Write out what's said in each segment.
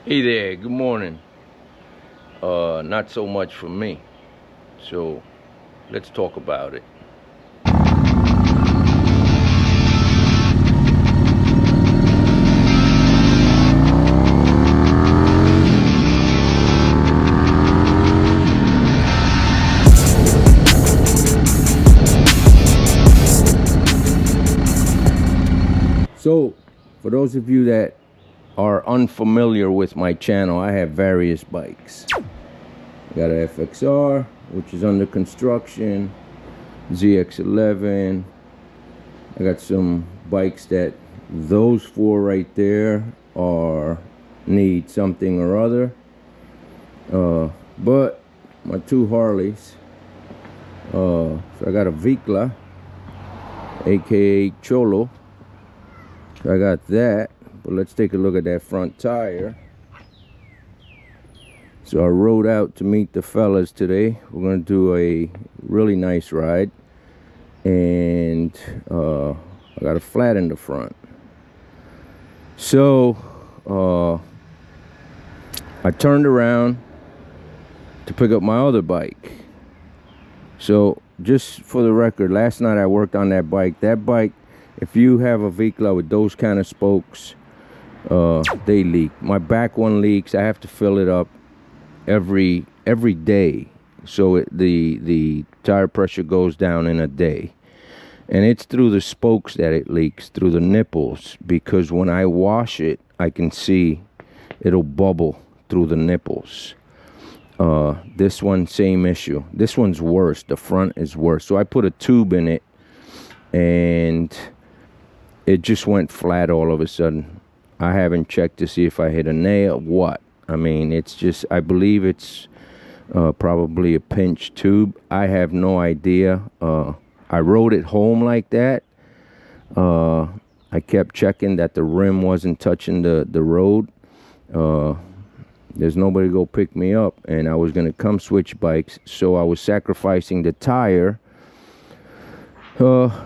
Hey there, good morning. Not so much for me. So let's talk about it. So for those of you that are unfamiliar with my channel, I have various bikes. I got a FXR, which is under construction, ZX11. I got some bikes that those four right there need something or other. But my two Harleys, so I got a Vicla, aka Cholo. So I got that. But let's take a look at that front tire. So I rode out to meet the fellas today. We're going to do a really nice ride. And I got a flat in the front. So I turned around to pick up my other bike. So just for the record, last night I worked on that bike. That bike, if you have a Vicla with those kind of spokes, they leak. My back one leaks. I have to fill it up every day, so the tire pressure goes down in a day. And it's through the spokes that it leaks, through the nipples, because when I wash it, I can see it'll bubble through the nipples. This one, same issue. This one's worse. The front is worse. So I put a tube in it, and it just went flat all of a sudden. I haven't checked to see if I hit a nail, what. I mean, it's just, I believe it's probably a pinch tube. I have no idea. I rode it home like that. I kept checking that the rim wasn't touching the road. There's nobody to go pick me up, and I was going to come switch bikes, so I was sacrificing the tire.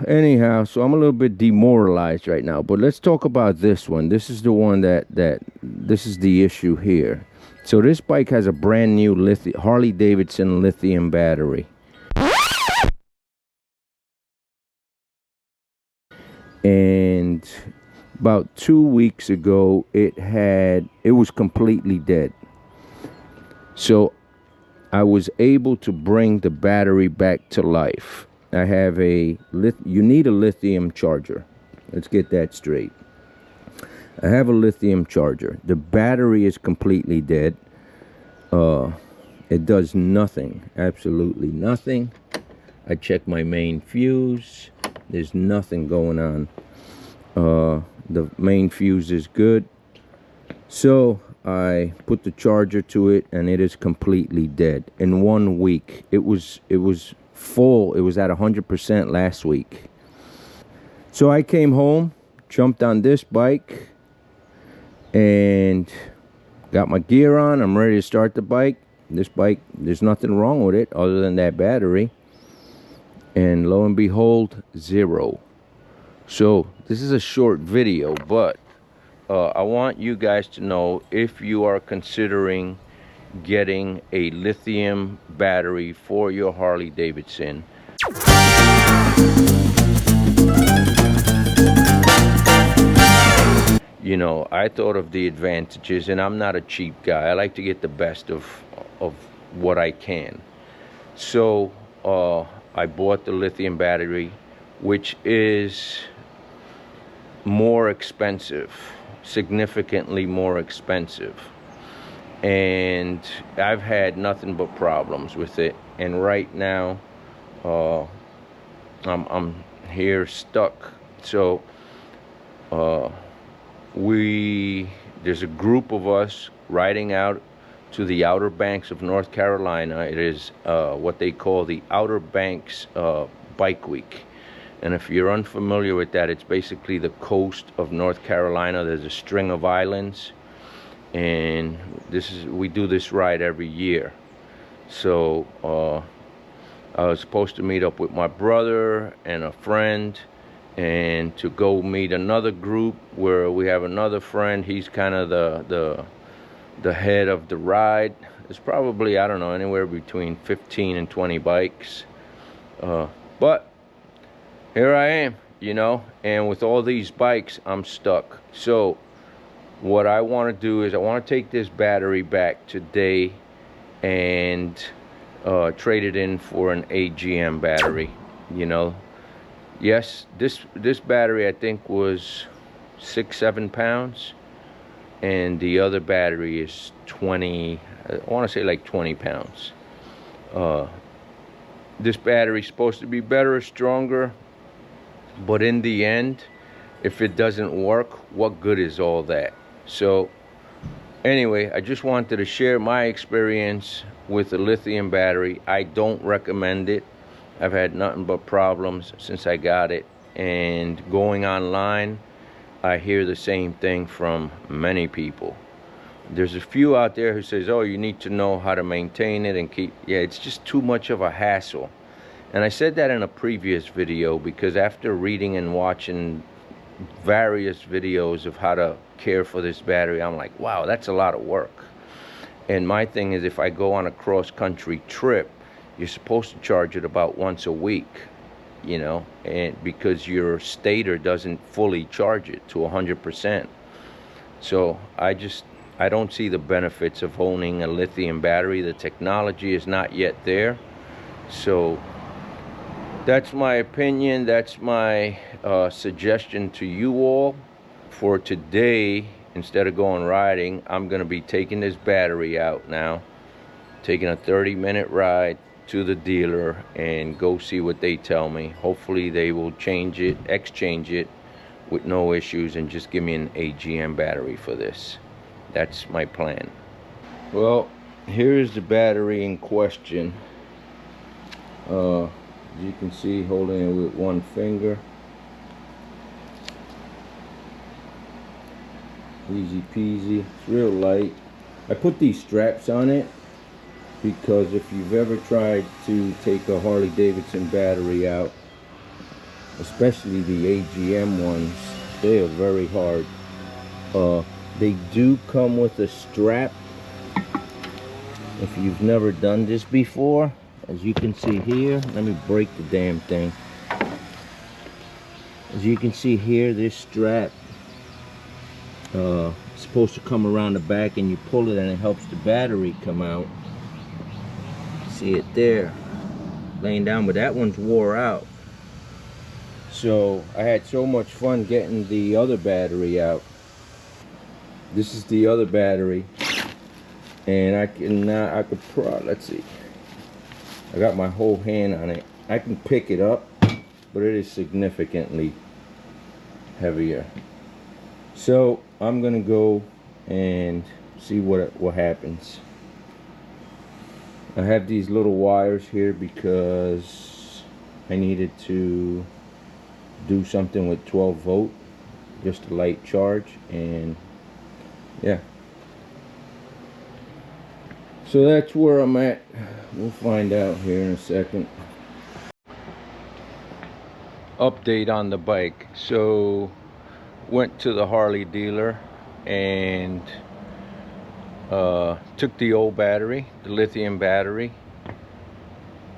Anyhow, so I'm a little bit demoralized right now, but let's talk about this one. This is the one that this is the issue here. So this bike has a brand new Harley-Davidson Lithium Battery. And about 2 weeks ago, it was completely dead. So I was able to bring the battery back to life. I have you need a lithium charger. Let's get that straight. I have a lithium charger. The battery is completely dead. It does nothing, absolutely nothing. I checked my main fuse. There's nothing going on. The main fuse is good. So I put the charger to it, and it is completely dead. In 1 week, it was full. It was at 100% last week. So I came home, jumped on this bike, and got my gear on. I'm ready to start the bike. This bike, there's nothing wrong with it other than that battery. And lo and behold, zero. So this is a short video, but I want you guys to know, if you are considering getting a lithium battery for your Harley-Davidson, you know, I thought of the advantages, and I'm not a cheap guy. I like to get the best of what I can. So I bought the lithium battery, which is more expensive, significantly more expensive. And I've had nothing but problems with it, and right now I'm here stuck. So there's a group of us riding out to the Outer Banks of North Carolina. It is what they call the Outer Banks Bike Week. And if you're unfamiliar with that, it's basically the coast of North Carolina. There's a string of islands, and we do this ride every year. So I was supposed to meet up with my brother and a friend, and to go meet another group where we have another friend. He's kind of the head of the ride. There's probably, I don't know, anywhere between 15 and 20 bikes. But here I am, you know, and with all these bikes, I'm stuck. So what I want to do is I want to take this battery back today and trade it in for an AGM battery, you know. Yes, this battery I think was 6-7 pounds, and the other battery is 20, I want to say like 20 pounds. This battery's supposed to be better, stronger, but in the end, if it doesn't work, what good is all that? So anyway, I just wanted to share my experience with the lithium battery. I don't recommend it. I've had nothing but problems since I got it, and going online, I hear the same thing from many people. There's a few out there who says, oh, you need to know how to maintain it and keep, yeah, it's just too much of a hassle. And I said that in a previous video, because after reading and watching various videos of how to care for this battery, I'm like, wow, that's a lot of work. And my thing is, if I go on a cross-country trip, you're supposed to charge it about once a week, you know, and because your stator doesn't fully charge it to 100%. So I don't see the benefits of owning a lithium battery. The technology is not yet there. So that's my opinion. That's my suggestion to you all. For today, instead of going riding, I'm going to be taking this battery out now, taking a 30-minute ride to the dealer and go see what they tell me. Hopefully they will change it, exchange it with no issues, and just give me an AGM battery for this. That's my plan. Well, here's the battery in question. As you can see, holding it with one finger. Easy peasy. It's real light. I put these straps on it because if you've ever tried to take a Harley-Davidson battery out, especially the AGM ones, they are very hard. They do come with a strap. If you've never done this before, as you can see here, let me break the damn thing. As you can see here, this strap is supposed to come around the back, and you pull it and it helps the battery come out. See it there, laying down, but that one's wore out. So I had so much fun getting the other battery out. This is the other battery, and let's see, I got my whole hand on it. I can pick it up, but it is significantly heavier. So I'm gonna go and see what happens. I have these little wires here because I needed to do something with 12 volt, just a light charge, and yeah. So that's where I'm at. We'll find out here in a second. Update on the bike. So went to the Harley dealer and took the old battery, the lithium battery.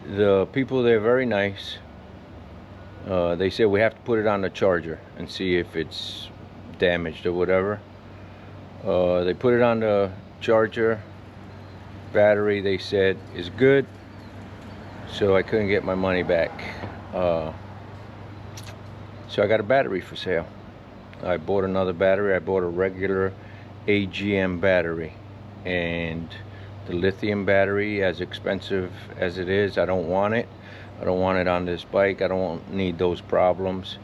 The people there are very nice. They said we have to put it on the charger and see if it's damaged or whatever. They put it on the charger. Battery, they said, is good, so I couldn't get my money back. So I got a battery for sale. I bought another battery. I bought a regular AGM battery, and the lithium battery, as expensive as it is, I don't want it. I don't want it on this bike. I don't need those problems,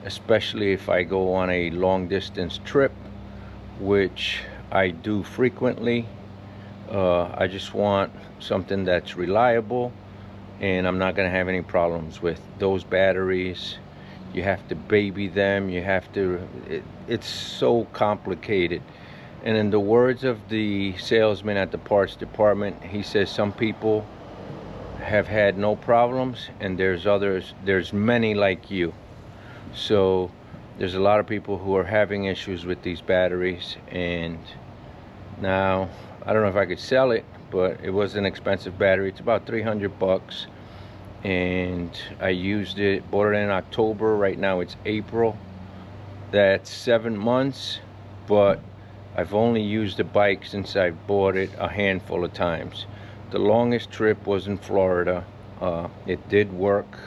especially if I go on a long distance trip, which I do frequently. I just want something that's reliable, and I'm not going to have any problems with those batteries. You have to baby them. You have to, it's so complicated. And in the words of the salesman at the parts department, he says some people have had no problems, and there's many like you. So there's a lot of people who are having issues with these batteries, and Now, I don't know if I could sell it, but it was an expensive battery. It's about 300 bucks. And I used it, bought it in October. Right now it's April. That's 7 months, but I've only used the bike since I bought it a handful of times. The longest trip was in Florida. It did work.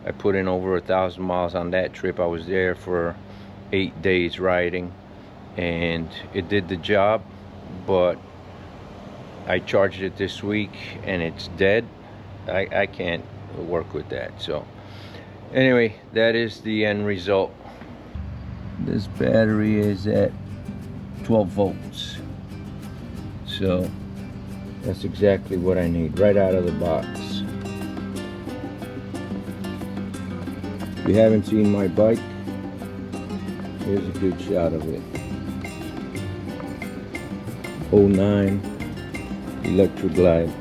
I put in over 1,000 miles on that trip. I was there for 8 days riding, and it did the job, but I charged it this week and it's dead. I can't work with that. So anyway, that is the end result. This battery is at 12 volts, so that's exactly what I need right out of the box. If you haven't seen my bike, here's a good shot of it. 09 Electra Glide.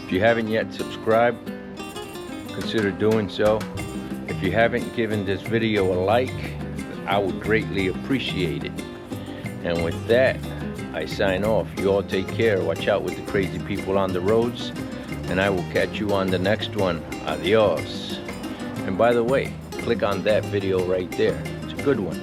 If you haven't yet subscribed, consider doing so. If you haven't given this video a like, I would greatly appreciate it. And with that, I sign off. You all take care. Watch out with the crazy people on the roads, and I will catch you on the next one. Adios. And by the way, click on that video right there. It's a good one.